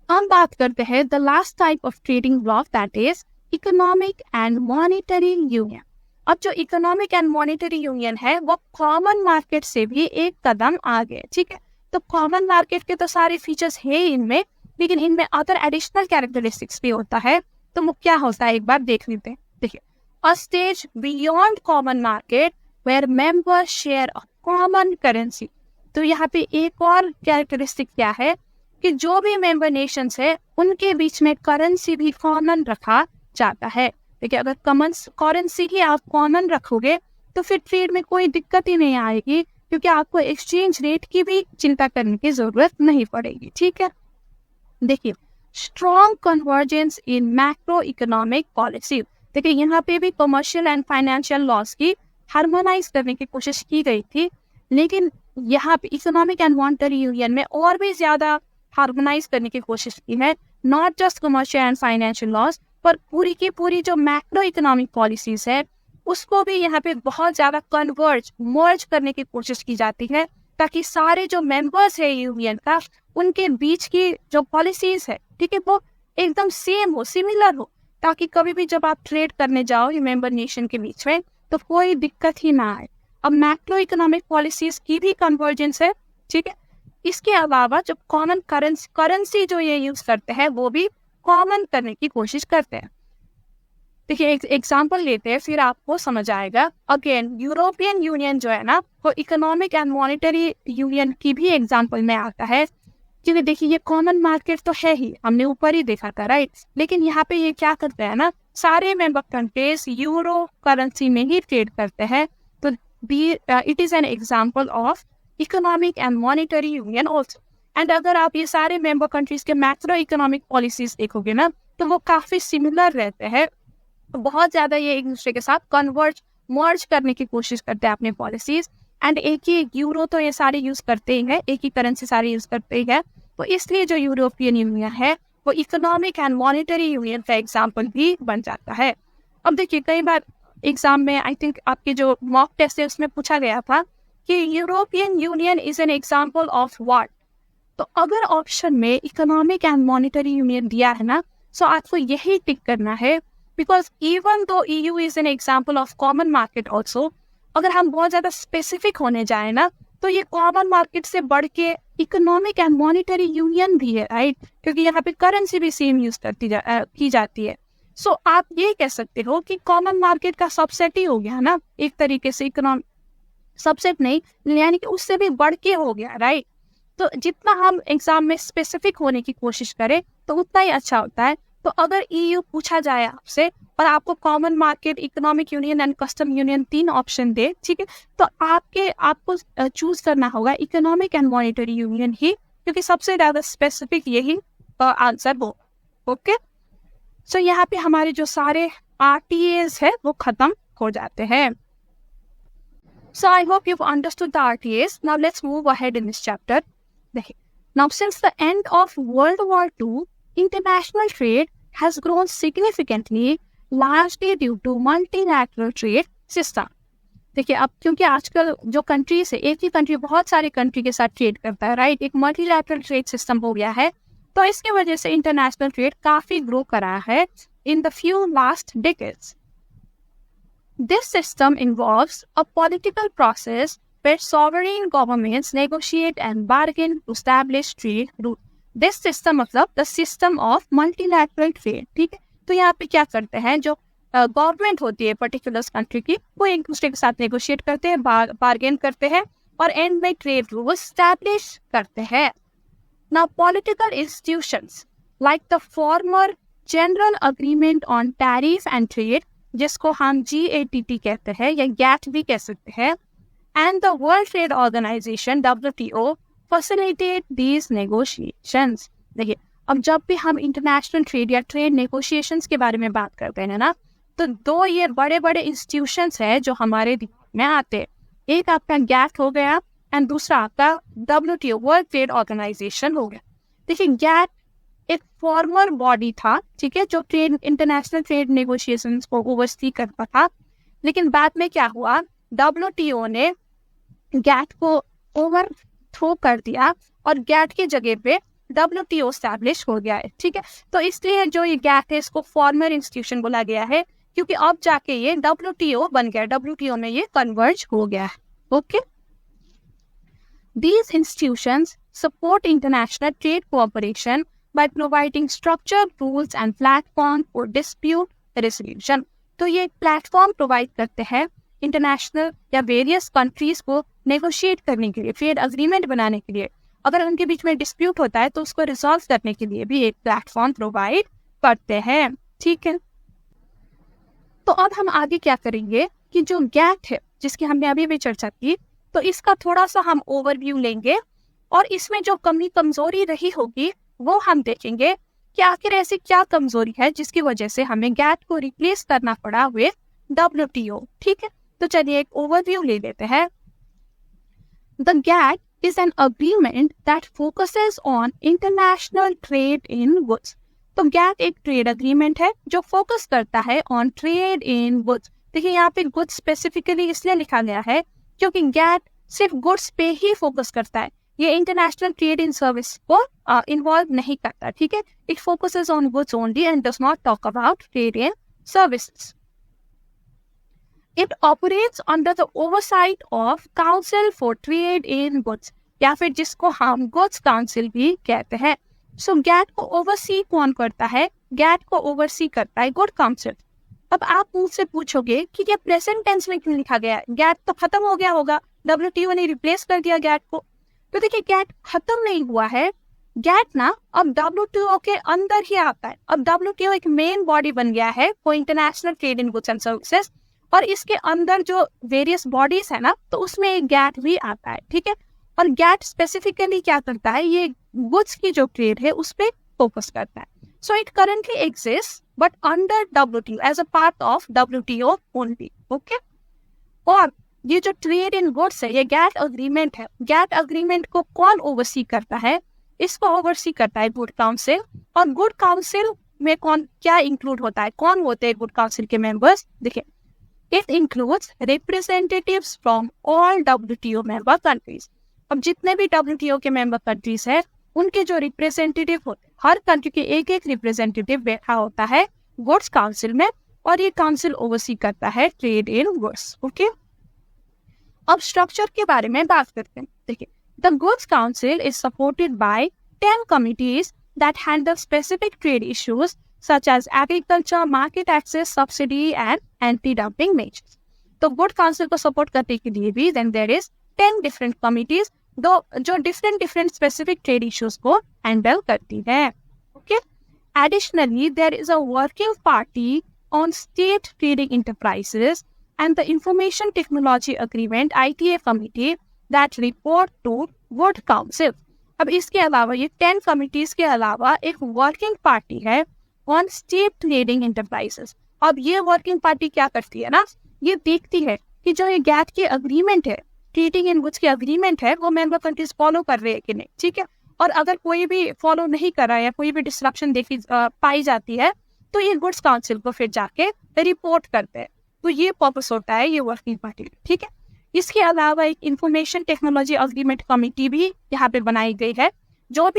हम बात करते हैं the last type of trading block, that is economic and monetary union. अब जो इकोनॉमिक एंड मॉनेटरी यूनियन है वो कॉमन मार्केट से भी एक कदम आगे. ठीक है, तो कॉमन मार्केट के तो सारे फीचर्स है इनमें, लेकिन इनमें अदर एडिशनल कैरेक्टरिस्टिक्स भी होता है. तो वो क्या होता है एक बार देख लेते हैं. देखिए, a stage beyond common market where members share a common currency. तो यहाँ पे एक और कैरेक्टरिस्टिक क्या है कि जो भी मेंबर नेशंस है उनके बीच में करेंसी भी कॉमन रखा जाता है. देखिए, अगर कॉमन करेंसी ही आप कॉमन रखोगे तो फिर ट्रेड में कोई दिक्कत ही नहीं आएगी, क्योंकि आपको एक्सचेंज रेट की भी चिंता करने की जरूरत नहीं पड़ेगी. ठीक है. देखिए, स्ट्रॉन्ग कन्वर्जेंस इन मैक्रो इकोनॉमिक पॉलिसी. देखिए, यहाँ पे भी कमर्शियल एंड फाइनेंशियल लॉस की हार्मोनाइज करने की कोशिश की गई थी, लेकिन यहाँ पे इकोनॉमिक एंड मॉनेटरी यूनियन में और भी ज्यादा हार्मोनाइज करने की कोशिश की है. Not just commercial and financial loss, पर पूरी की पूरी जो मैक्रो इकोनॉमिक पॉलिसीज है उसको भी यहाँ पे बहुत ज्यादा कन्वर्ज मर्ज करने की कोशिश की जाती है, ताकि सारे जो मेंबर्स है यूनियन का उनके बीच की जो पॉलिसीज है, ठीक है, वो एकदम सेम हो, सिमिलर हो, ताकि कभी भी जब आप ट्रेड करने जाओ ये मेंबर नेशन के बीच में तो कोई दिक्कत ही ना आए. अब मैक्रो इकोनॉमिक पॉलिसीज की भी कन्वर्जेंस है. ठीक है. इसके अलावा जो कॉमन करेंसी जो ये यूज करते हैं वो भी कॉमन करने की कोशिश करते हैं. देखिए, एक एग्जांपल लेते हैं फिर आपको समझ आएगा. अगेन, यूरोपियन यूनियन जो है ना वो इकोनॉमिक एंड मॉनेटरी यूनियन की भी एग्जांपल में आता है, क्योंकि देखिए ये कॉमन मार्केट तो है ही, हमने ऊपर ही देखा था, राइट. लेकिन यहाँ पे ये क्या करते हैं ना, सारे मेंबर कंट्रीज यूरो करेंसी में ही ट्रेड करते हैं. तो it is an example of economic and monetary union also. And अगर आप ये सारे मेंबर कंट्रीज के मैक्रो इकोनॉमिक पॉलिसीज देखोगे ना तो वो काफी सिमिलर रहते हैं. बहुत ज्यादा ये एक दूसरे के साथ मर्ज करने की कोशिश करते हैं अपने पॉलिसीज. एंड एक ही यूरो तो ये सारे यूज करते ही है, एक ही करेंसी सारे यूज करते ही है. तो इसलिए जो यूरोपियन यूनियन है वो इकोनॉमिक एंड मॉनेटरी यूनियन का एग्जाम्पल भी बन जाता है. अब देखिए, कई बार एग्जाम में आई थिंक आपके जो मॉक टेस्ट है उसमें पूछा गया था कि European union is an example of what. तो अगर ऑप्शन में इकोनॉमिक एंड मॉनेटरी यूनियन दिया है ना, सो आपको यही टिक करना है, because even though EU is an example of common market also, अगर हम बहुत ज्यादा स्पेसिफिक होने जाए ना तो ये कॉमन मार्केट से बढ़ के इकोनॉमिक एंड मॉनेटरी यूनियन भी है, राइट, क्योंकि यहाँ पे करेंसी भी सेम यूज की जाती है. सो आप ये कह सकते हो कि कॉमन मार्केट का सबसेट ही हो गया ना एक तरीके से, इकोनॉमिक सबसेट नहीं, यानी कि उससे भी बढ़ के हो गया, राइट. तो जितना हम एग्जाम में स्पेसिफिक होने की कोशिश करें तो उतना ही अच्छा होता है. तो अगर EU पूछा जाए आपसे और आपको common market, economic union and custom union 3 option दे, ठीक है, तो आपको चूज करना होगा इकोनॉमिक एंड मॉनेटरी यूनियन ही, क्योंकि सबसे ज्यादा स्पेसिफिक यही आंसर हो. ओके. सो यहाँ पे हमारे जो सारे RTAs है वो खत्म हो जाते हैं. So I hope you've understood the RTAs. Now let's move ahead in this chapter. Now, since the end of World War II, international trade has grown significantly, largely due to multilateral trade system. देखिए, अब क्योंकि आजकल जो countries है, एक ही country बहुत सारे country के साथ ट्रेड करता है, राइट, एक मल्टीलैटरल ट्रेड सिस्टम हो गया है, तो इसकी वजह से इंटरनेशनल ट्रेड काफी ग्रो करा है in the few last decades. This system involves a political process where sovereign governments negotiate and bargain to establish trade routes. This system मतलब the system of multilateral trade. ठीक है, तो यहाँ पे क्या करते हैं, जो गवर्नमेंट होती है पर्टिकुलर कंट्री की, वो एक दूसरे के साथ नेगोशिएट करते हैं, बार्गेन करते हैं और एंड में ट्रेड रूल एस्टैब्लिश करते हैं. Now, political institutions like the former General Agreement on Tariff and Trade, जिसको हम GATT कहते हैं या GATT भी कह सकते हैं, and the World Trade Organization WTO facilitate these negotiations. देखिए, अब जब भी हम इंटरनेशनल ट्रेड या ट्रेड नेगोशिएशंस के बारे में बात करते हैं ना, तो दो ये बड़े बड़े इंस्टीट्यूशंस है जो हमारे दिमाग में आते हैं। एक आपका गैट हो गया एंड दूसरा आपका WTO वर्ल्ड ट्रेड ऑर्गेनाइजेशन हो गया। देखिए गैट एक फॉर्मर बॉडी था, ठीक है, जो ट्रेड इंटरनेशनल ट्रेड नेगोशिएशंस को ओवरसी करता था। लेकिन बाद में क्या हुआ, WTO ने गैट को ओवरथ्रो कर दिया और गैट की जगह पे WTO एस्टैब्लिश हो गया है, ठीक है। तो इसलिए जो ये गैट है इसको फॉर्मर इंस्टीट्यूशन बोला गया है, क्योंकि अब जाके ये WTO बन गया, WTO में ये कन्वर्ज हो गया है। Okay, these institutions support international trade cooperation by providing structured rules and platform for dispute resolution। तो ये प्लेटफॉर्म प्रोवाइड करते हैं इंटरनेशनल या वेरियस कंट्रीज को नेगोशिएट करने के लिए, ट्रेड अग्रीमेंट बनाने के लिए। अगर उनके बीच में डिस्प्यूट होता है तो उसको रिजॉल्व करने के लिए भी एक प्लेटफॉर्म प्रोवाइड करते हैं, ठीक है। तो अब हम आगे क्या करेंगे कि जो गैट है जिसकी हमने अभी भी चर्चा की, तो इसका थोड़ा सा हम ओवरव्यू लेंगे और इसमें जो कमी कमजोरी रही होगी वो हम देखेंगे कि आखिर ऐसी क्या कमजोरी है जिसकी वजह से हमें गैट को रिप्लेस करना पड़ा हुए WTO, ठीक है। तो चलिए एक ओवरव्यू ले लेते हैं। The GATT is an agreement that focuses on international trade in goods। तो गैट एक ट्रेड अग्रीमेंट है जो फोकस करता है ऑन ट्रेड इन गुड्स। देखिए यहाँ पे गुड्स स्पेसिफिकली इसलिए लिखा गया है क्योंकि गैट सिर्फ गुड्स पे ही फोकस करता है, ये इंटरनेशनल ट्रेड इन सर्विस को इन्वॉल्व नहीं करता, ठीक है। It focuses on goods only and does not talk about trade in services. It operates under the oversight of Council for Trade in Goods, या फिर जिसको हम गुड्स काउंसिल भी कहते हैं। सो गैट को ओवरसी कौन करता है, गैट को ओवरसी करता है गुड काउंसिल। अब आप मुझसे पूछोगे कि ये प्रेजेंट टेंस में क्यों लिखा गया है, गैट तो खत्म हो गया होगा, WTO ने रिप्लेस कर दिया गैट को। तो देखिए गैट खत्म नहीं हुआ है, गैट ना अब WTO के अंदर ही आता है। अब WTO एक मेन बॉडी बन गया है for international trade in goods and services, और इसके अंदर जो वेरियस बॉडीज है ना, तो उसमें एक गैट भी आता है, ठीक है। और गैट स्पेसिफिकली क्या करता है, ये गुड्स की जो ट्रेड है उस पर फोकस करता है। So it currently exist but under WTO as a part of WTO only, okay. और ये जो ट्रेड इन गुड्स है ये गैट अग्रीमेंट है। गैट अग्रीमेंट को कौन ओवरसी करता है, इसको ओवरसी करता है गुड काउंसिल। और गुड काउंसिल में कौन क्या इंक्लूड होता है, कौन होते हैं गुड काउंसिल के मेंबर्स, देखिए It includes representatives from all WTO member countries। अब जितने भी WTO के मेंबर कंट्रीज हैं उनके जो रिप्रेजेंटेटिव होते हैं, हर कंट्री के एक एक रिप्रेजेंटेटिव बैठा होता है गुड्स काउंसिल में, और ये काउंसिल ओवरसी करता है ट्रेड इन गुड्स, ओके। अब स्ट्रक्चर के बारे में बात करते हैं। देखिए the goods council is supported by 10 committees that handle specific trade issues such as agriculture, market access, subsidy and anti-dumping measures। तो गुड काउंसिल को सपोर्ट करने के लिए भी then there is 10 different committees जो different specific trade issues को handle करती है, okay। Additionally, there is a working party on state trading enterprises and the Information Technology Agreement ITA committee that report to Good Council। अब इसके अलावा ये 10 committees के अलावा एक वर्किंग पार्टी है ऑन स्टेट ट्रेडिंग एंटरप्राइजेस। अब ये वर्किंग पार्टी क्या करती है ना, ये देखती है कि जो ये गैट के अग्रीमेंट है, ट्रेडिंग इन गुड्स के अग्रीमेंट है, वो मेंबर कंट्रीज फॉलो कर रहे हैं कि नहीं, ठीक है। और अगर कोई भी फॉलो नहीं कर रहा है या कोई भी डिस्ट्रप्शन देखी पाई जाती है तो ये गुड्स काउंसिल को फिर जाके रिपोर्ट करते हैं। तो ये पर्पस होता है ये वर्किंग पार्टी, ठीक है। इसके अलावा एक इंफॉर्मेशन टेक्नोलॉजी अग्रीमेंट कमेटी भी यहाँ पे बनाई गई है, जो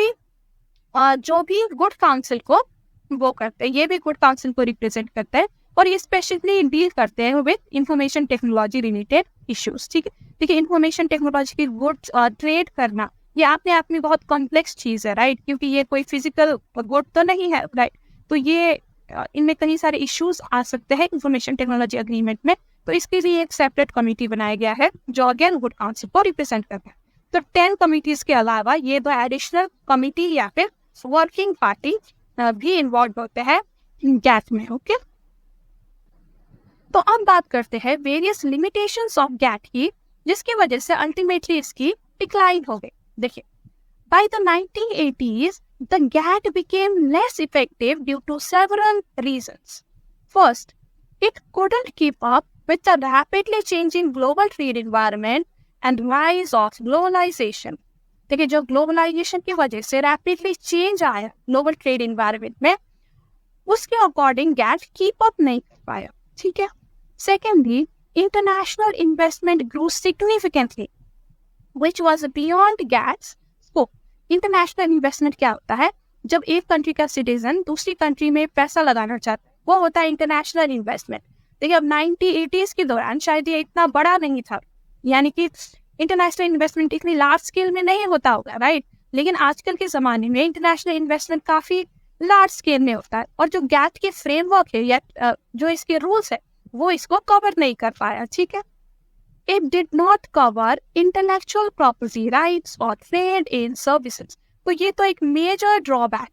भी गुड काउंसिल को वो करते हैं, ये भी गुड काउंसिल को रिप्रेजेंट करते हैं और ये स्पेशली डील करते हैं with information technology related issues, ठीक है। देखिए इंफॉर्मेशन टेक्नोलॉजी की गुड ट्रेड करना ये अपने आप में बहुत कॉम्प्लेक्स चीज है, राइट, क्योंकि ये कोई फिजिकल गुड तो नहीं है, राइट। तो ये इनमें कई सारे इश्यूज आ सकते हैं इंफॉर्मेशन टेक्नोलॉजी एग्रीमेंट में, तो इसके लिए एक सेपरेट कमेटी बनाया गया है जो अगेन गुड काउंसिल को रिप्रेजेंट करता है। तो 10 कमिटीज के अलावा ये दो एडिशनल कमिटी या फिर वर्किंग पार्टी भी इन्वॉल्व होते हैं गैट में, ओके। तो अब बात करते हैं वेरियस लिमिटेशंस ऑफ गैट की, जिसकी वजह से अल्टीमेटली इसकी डिक्लाइन हो गई। देखिए by the 1980s the GATT became less effective due to several reasons. First, it couldn't keep up with the rapidly changing global trade environment and rise of globalization. देखिए, जो ग्लोबलाइजेशन की वजह से rapidly change आया global trade environment में, उसके according gate keep up नहीं कर पाया. ठीक है. Secondly, international investment grow significantly which was beyond gets scope. International investment क्या होता है? जब एक कंट्री का सिटीजन दूसरी कंट्री में पैसा लगाना चाहता है, वो होता है इंटरनेशनल इन्वेस्टमेंट. देखिए, अब 1980s के दौरान शायद ये इतना बड़ा नहीं था, यानी कि इंटरनेशनल इन्वेस्टमेंट इतनी लार्ज स्केल में नहीं होता होगा, राइट. लेकिन आजकल के ज़माने में इंटरनेशनल इन्वेस्टमेंट काफ़ी लार्ज स्केल में होता है, और जो गैट के फ्रेमवर्क है या जो इसके रूल्स है वो इसको कवर नहीं कर पाया. ठीक है. It did not cover intellectual property rights or trade in services. तो ये तो एक मेजर ड्रॉबैक है,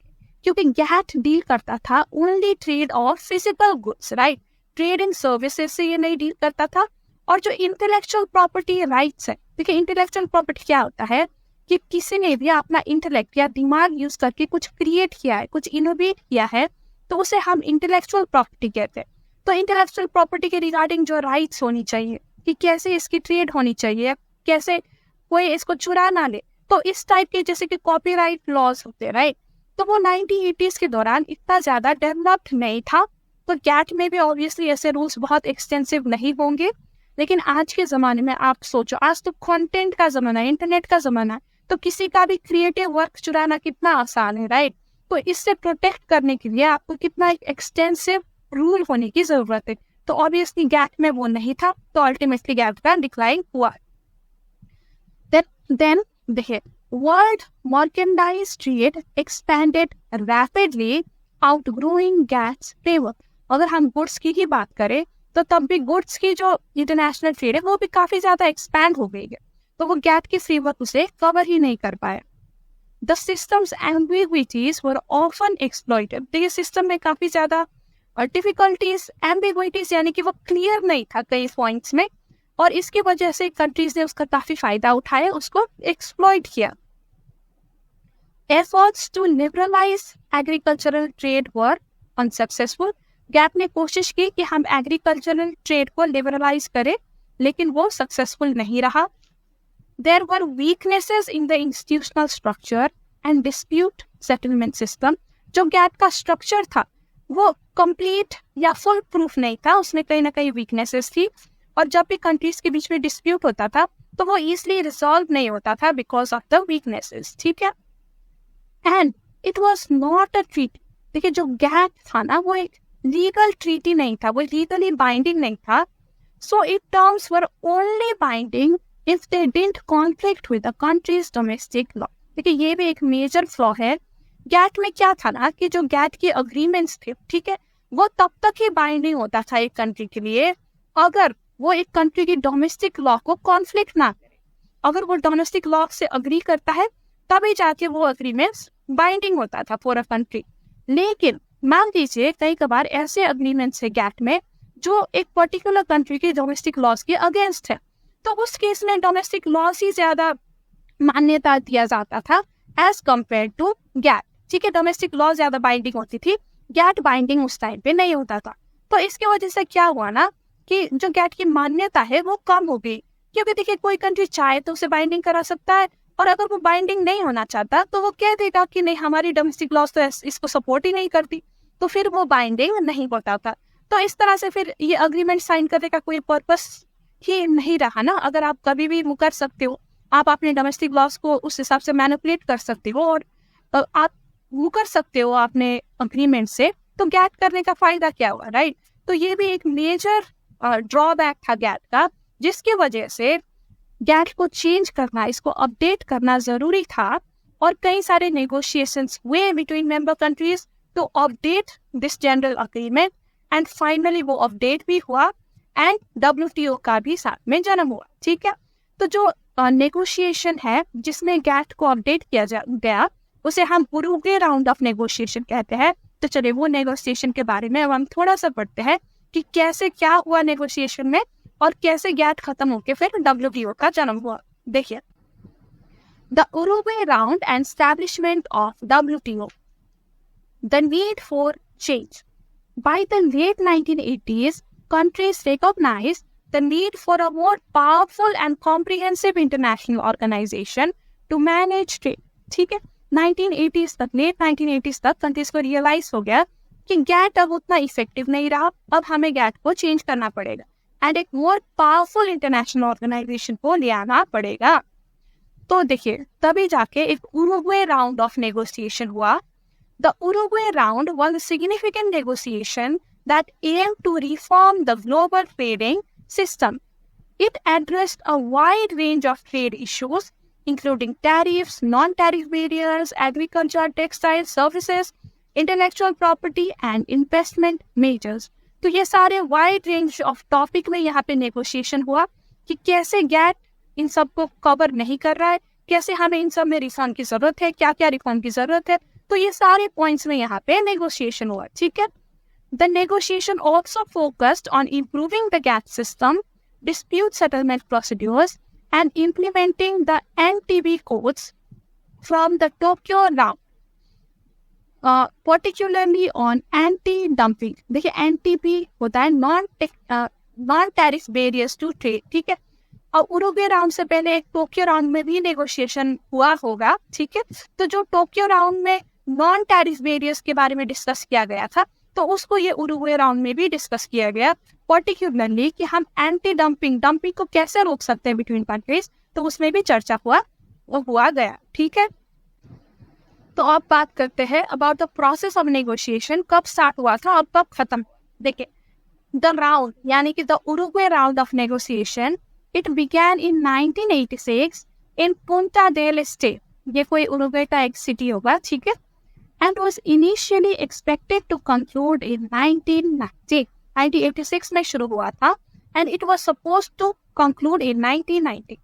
क्योंकि गैट डील करता था only trade off physical goods, right. Trade in services से ये नहीं डील करता था. और जो इंटेलेक्चुअल प्रॉपर्टी राइट्स है, देखिए इंटेलेक्चुअल प्रॉपर्टी क्या होता है कि किसी ने भी अपना इंटेलेक्ट या दिमाग यूज करके कुछ क्रिएट किया है, कुछ इनोवेट किया है, तो उसे हम इंटेलेक्चुअल प्रॉपर्टी कहते हैं. तो इंटेलेक्चुअल प्रॉपर्टी के रिगार्डिंग जो राइट्स होनी चाहिए कि कैसे इसकी ट्रेड होनी चाहिए, कैसे कोई इसको चुरा ना ले, तो इस टाइप के जैसे कि कॉपीराइट लॉज होते हैं, राइट. तो वो 1980s के दौरान इतना ज़्यादा डेवलप्ड नहीं था. तो गैट में भी ऑब्वियसली ऐसे रूल्स बहुत एक्सटेंसिव नहीं होंगे. लेकिन आज के ज़माने में आप सोचो, आज तो कंटेंट का ज़माना है, इंटरनेट का ज़माना है, तो किसी का भी क्रिएटिव वर्क चुराना कितना आसान है, राइट. तो इससे प्रोटेक्ट करने के लिए आपको कितना एक एक्सटेंसिव रूल होने की ज़रूरत है. तो ऑब्वियसली गैट में वो नहीं था, तो अल्टीमेटली गैट का डिक्लाइन हुआ. देन देखिए, world merchandise trade expanded rapidly outgrowing GATT's framework. अगर हम गुड्स की ही बात करें तो तब भी गुड्स की जो इंटरनेशनल ट्रेड है वो भी काफ़ी ज़्यादा एक्सपैंड हो गई है, तो वो गैट की फ्रेमवर्क उसे कवर ही नहीं कर पाया. The systems ambiguities were often exploited. देखिए, सिस्टम में काफ़ी ज़्यादा डिफिकल्टीज, एम्बिग्विटीज, यानी कि वो क्लियर नहीं था कई पॉइंट्स में, और इसकी वजह से कंट्रीज ने उसका काफ़ी फायदा उठाया, उसको एक्सप्लॉइट किया. Efforts to liberalise agricultural trade were unsuccessful. GATT ने कोशिश की कि हम एग्रीकल्चरल ट्रेड को लिबरलाइज करें, लेकिन वो सक्सेसफुल नहीं रहा. There were weaknesses in the institutional structure and dispute settlement system. जो गैट का स्ट्रक्चर था वो कंप्लीट या फुल प्रूफ नहीं था, उसमें कहीं ना कहीं वीकनेसेस थी, और जब भी कंट्रीज के बीच में डिस्प्यूट होता था तो वो इजीली रिजॉल्व नहीं होता था बिकॉज ऑफ द वीकनेसेस. ठीक है. And it was not a treaty. देखिए, जो गैट था ना वो एक लीगल ट्रीटी नहीं था, वो लीगली बाइंडिंग नहीं था. So it terms were only binding if they didn't conflict with the countries domestic law. देखिए, ये भी एक मेजर फ्लॉ है. गैट में क्या था ना कि जो गैट के अग्रीमेंट्स थे, ठीक है, वो तब तक ही बाइंडिंग होता था एक कंट्री के लिए अगर वो एक कंट्री की डोमेस्टिक लॉ को कॉन्फ्लिक्ट ना करे. अगर वो डोमेस्टिक लॉ से अग्री करता है तभी जाके वो अग्रीमेंट्स बाइंडिंग होता था फॉर अ कंट्री. लेकिन मान लीजिए कई कबार ऐसे अग्रीमेंट्स है गैट में जो एक पर्टिकुलर कंट्री के डोमेस्टिक लॉज के अगेंस्ट है, तो उस केस में डोमेस्टिक लॉज ही ज्यादा मान्यता दिया जाता था एज कम्पेयर टू गैट. ठीक है, डोमेस्टिक लॉ ज्यादा बाइंडिंग होती थी, गैट बाइंडिंग उस टाइम पे नहीं होता था. तो इसके वजह से क्या हुआ ना कि जो गैट की मान्यता है वो कम हो गई, क्योंकि देखिए कोई कंट्री चाहे तो उसे बाइंडिंग करा सकता है, और अगर वो बाइंडिंग नहीं होना चाहता तो वो कह देगा कि नहीं, हमारी डोमेस्टिक लॉज तो इसको सपोर्ट ही नहीं करती, तो फिर वो बाइंडिंग नहीं होता था. तो इस तरह से फिर ये अग्रीमेंट साइन करने का कोई पर्पस ही नहीं रहा ना. अगर आप कभी भी मुकर सकते हो, आप अपने डोमेस्टिक लॉज को उस हिसाब से मैनिपुलेट कर सकते हो और आप मुकर सकते हो अपने अग्रीमेंट से, तो गैट करने का फायदा क्या हुआ, राइट. तो ये भी एक मेजर ड्रॉबैक था गैट का, जिसकी वजह से गैट को चेंज करना, इसको अपडेट करना जरूरी था, और कई सारे नेगोशिएशंस हुए between member countries to update this general agreement, and finally वो अपडेट भी हुआ एंड WTO का भी साथ में जन्म हुआ. ठीक है. तो जो नेगोशिएशन है जिसमें गैट को अपडेट किया गया उसे हम उरुग्वे राउंड ऑफ नेगोशिएशन कहते हैं. तो चलिए वो नेगोशिएशन के बारे में अब हम थोड़ा सा पढ़ते हैं कि कैसे क्या हुआ नेगोशिएशन में और कैसे गैट खत्म होकर फिर WTO का जन्म हुआ. देखिए, The Uruguay Round and establishment of WTO. The need for change. By the late 1980s, countries recognized the need for a more powerful and comprehensive international organization to manage trade. ठीक है, 1980s तक, late 1980s तक countries को realise हो गया कि gate अब उतना इफेक्टिव नहीं रहा, अब हमें गैट को चेंज करना पड़ेगा एंड एक मोर पावरफुल इंटरनेशनल ऑर्गेनाइजेशन को ले आना पड़ेगा. तो देखिए, तभी जाके एक उरुग्वे राउंड ऑफ नेगोशिएशन हुआ. The Uruguay Round was a significant negotiation that aimed to reform the global trading system. It addressed a wide range of trade issues, including tariffs, non-tariff barriers, agriculture, textile, services, intellectual property, and investment measures. तो ये सारे wide range of topic में यहाँ पे negotiation हुआ कि कैसे gate इन सब को कवर नहीं कर रहा है, कैसे हमें इन सब में रिफॉर्म की जरूरत है, क्या क्या रिफॉर्म की जरूरत है. तो ये सारे पॉइंट्स में यहाँ पे नेगोशिएशन हुआ. ठीक है. The negotiation also focused on improving the GATT system, dispute settlement procedures and implementing the NTB codes from the Tokyo round, particularly on anti dumping. देखिए, एनटीबी होता है non tariff barriers to trade. ठीक है. और Uruguay round से पहले एक Tokyo round में भी नेगोशिएशन हुआ होगा. ठीक है. तो जो टोक्यो राउंड में नॉन टैरिफ बैरियर्स के बारे में डिस्कस किया गया था, तो उसको ये उरुग्वे राउंड में भी डिस्कस किया गया, पर्टिकुलरली कि हम एंटी डंपिंग को कैसे रोक सकते हैं बिटवीन कंट्रीज. तो उसमें भी चर्चा हुआ गया. ठीक है. तो अब बात करते हैं about the process of negotiation. कब स्टार्ट हुआ था और कब खत्म. देखिए, द राउंड यानी कि the Uruguay round of negotiation, it began in 1986 in Punta del Este. ये कोई उरुग्वे का एक सिटी होगा. ठीक है. and was initially expected to conclude in 1986 में शुरू हुआ था and it was supposed to conclude in 1990.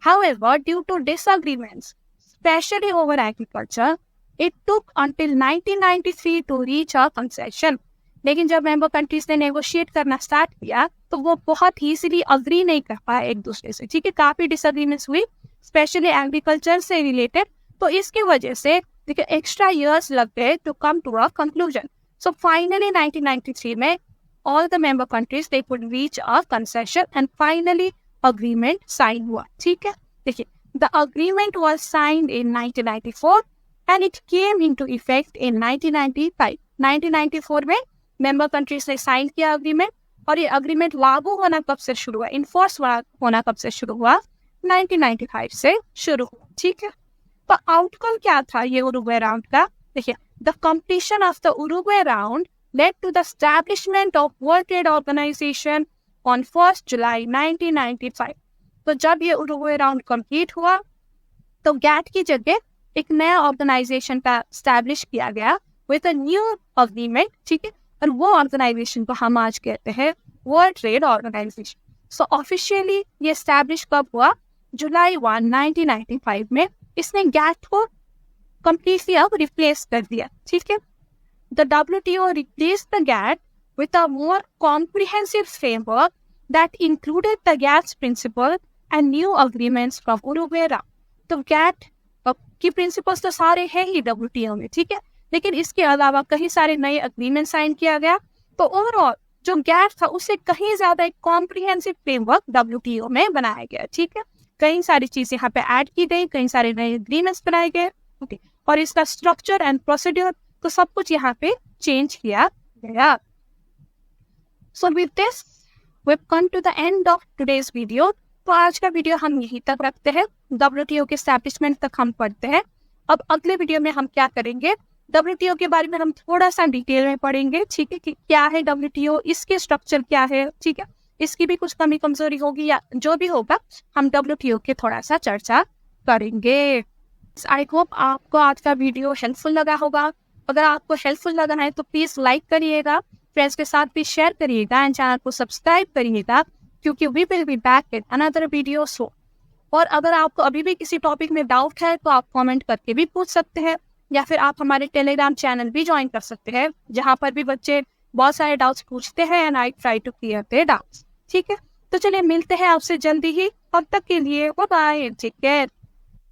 However, due to disagreements, especially over agriculture, it took until 1993 to reach a concession. लेकिन जब मेंबर कंट्रीज ने नेगोशिएट करना start किया तो वो बहुत ईजिली अग्री नहीं कर पाए एक दूसरे से. ठीक है. काफी डिसएग्रीमेंट्स हुई, स्पेशली एग्रीकल्चर से रिलेटेड. तो इसकी वजह से देखिए एक्स्ट्रा इयर्स लग गए to come to a conclusion. So finally 1993 में all the member countries they could reach a concession and finally agreement signed हुआ. ठीक है. देखिए, the agreement was signed in 1994 and it came into effect in 1995. 1994 में member countries ने sign किया agreement और ये अग्रीमेंट लागू होना कब से शुरू हुआ, इन्फोर्स होना कब से शुरू हुआ, 1995 से शुरू हुआ. ठीक है. तो आउटकम क्या था ये उरुग्वे राउंड का. देखिए, the completion of the Uruguay round led to the establishment of World Trade Organization on 1st July 1995. तो जब ये उरुग्वे राउंड कंप्लीट हुआ तो गैट की जगह एक नया ऑर्गेनाइजेशन का स्टैब्लिश किया गया विद अ न्यू अग्रीमेंट. ठीक है. और वो ऑर्गेनाइजेशन को हम आज कहते हैं World Trade Organization. So officially ये स्टैब्लिश कब हुआ, जुलाई 1, 1995 में. इसने गैट को कंप्लीटली अब रिप्लेस कर दिया. ठीक है. The WTO replaced the GATT with a more comprehensive framework that included the GATT's principle and new agreements from Uruguay round. तो GATT की principles तो सारे हैं ही WTO में. ठीक है. लेकिन इसके अलावा कई सारे नए अग्रीमेंट साइन किया गया. तो ओवरऑल जो GATT था उससे कहीं ज्यादा एक कॉम्प्रिहेंसिव फ्रेमवर्क WTO में बनाया गया. ठीक है. कई सारी चीजें यहाँ पे ऐड की गई, कई सारे नए अग्रीमेंट्स बनाए गए. ओके. और इसका स्ट्रक्चर एंड प्रोसीड्यूर तो सब कुछ यहाँ पे चेंज किया गया. So with this we have come to the end of today's video. तो आज का वीडियो हम यहीं तक रखते हैं. WTO के एस्टैब्लिशमेंट तक हम पढ़ते हैं. अब अगले वीडियो में हम क्या करेंगे, WTO के बारे में हम थोड़ा सा डिटेल में पढ़ेंगे. ठीक है. कि क्या है WTO, इसके स्ट्रक्चर क्या है. ठीक है. इसकी भी कुछ कमी कमजोरी होगी या जो भी होगा हम WTO के थोड़ा सा चर्चा करेंगे. आई होप आपको आज का वीडियो हेल्पफुल लगा होगा. अगर आपको हेल्पफुल लगा है तो प्लीज लाइक करिएगा, फ्रेंड्स के साथ भी शेयर करिएगा एंड चैनल को सब्सक्राइब करिएगा क्योंकि we will be back with another video so. और अगर आपको अभी भी किसी टॉपिक में डाउट है तो आप कमेंट करके भी पूछ सकते हैं या फिर आप हमारे टेलीग्राम चैनल भी ज्वाइन कर सकते हैं जहाँ पर भी बच्चे बहुत सारे डाउट्स पूछते हैं and I try to clear their doubts. ठीक है. तो चलिए मिलते हैं आपसे जल्दी ही. अब तक के लिए बाय बाय, टेक केयर.